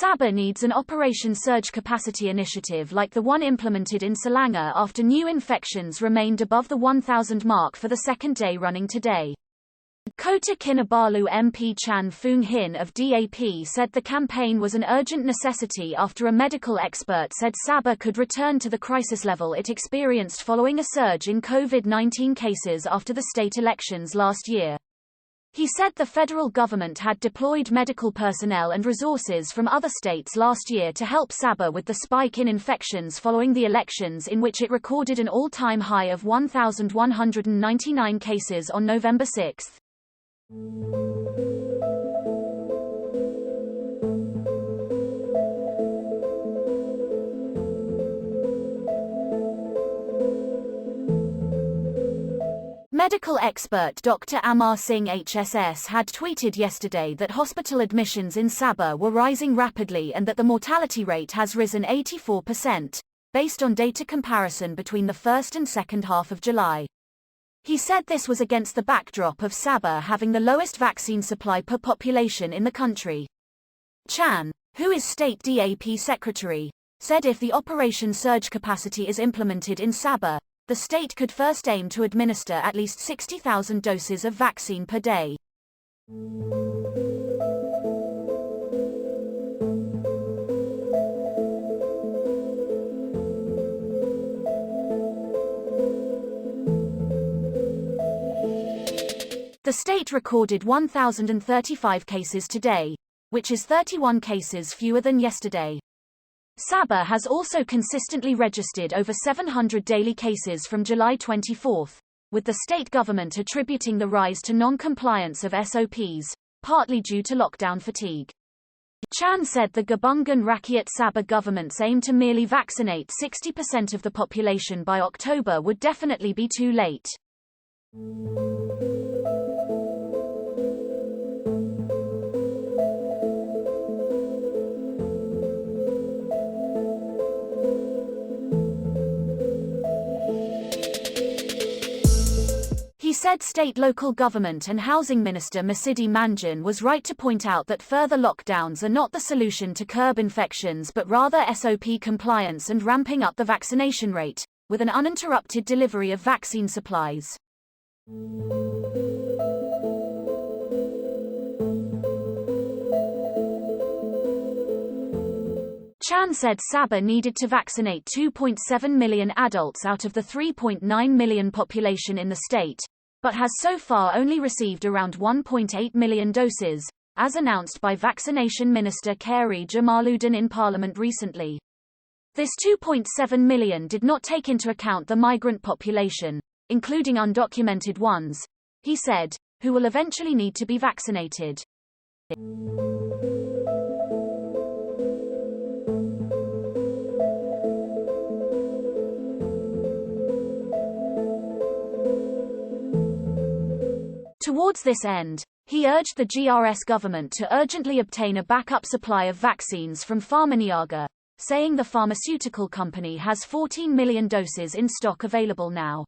Sabah needs an Operation Surge Capacity initiative like the one implemented in Selangor after new infections remained above the 1,000 mark for the second day running today. KOTA KINABALU MP Chan Foong Hin of DAP said the campaign was an urgent necessity after a medical expert said Sabah could return to the crisis level it experienced following a surge in COVID-19 cases after the state elections last year. He said the federal government had deployed medical personnel and resources from other states last year to help Sabah with the spike in infections following the elections, in which it recorded an all-time high of 1,199 cases on November 6. Medical expert Dr. Amar Singh HSS had tweeted yesterday that hospital admissions in Sabah were rising rapidly and that the mortality rate has risen 84%, based on data comparison between the first and second half of July. He said this was against the backdrop of Sabah having the lowest vaccine supply per population in the country. Chan, who is state DAP secretary, said if the Operation Surge Capacity is implemented in Sabah, the state could first aim to administer at least 60,000 doses of vaccine per day. The state recorded 1,035 cases today, which is 31 cases fewer than yesterday. Sabah has also consistently registered over 700 daily cases from July 24, with the state government attributing the rise to non-compliance of SOPs, partly due to lockdown fatigue. Chan said the Gabungan Rakyat Sabah government's aim to merely vaccinate 60% of the population by October would definitely be too late. He said State Local Government and Housing Minister Masidi Manjan was right to point out that further lockdowns are not the solution to curb infections but rather SOP compliance and ramping up the vaccination rate, with an uninterrupted delivery of vaccine supplies. Chan said Sabah needed to vaccinate 2.7 million adults out of the 3.9 million population in the state, but has so far only received around 1.8 million doses, as announced by Vaccination Minister Khairi Jamaluddin in Parliament recently. This 2.7 million did not take into account the migrant population, including undocumented ones, he said, who will eventually need to be vaccinated. Towards this end, he urged the GRS government to urgently obtain a backup supply of vaccines from Pharmaniaga, saying the pharmaceutical company has 14 million doses in stock available now.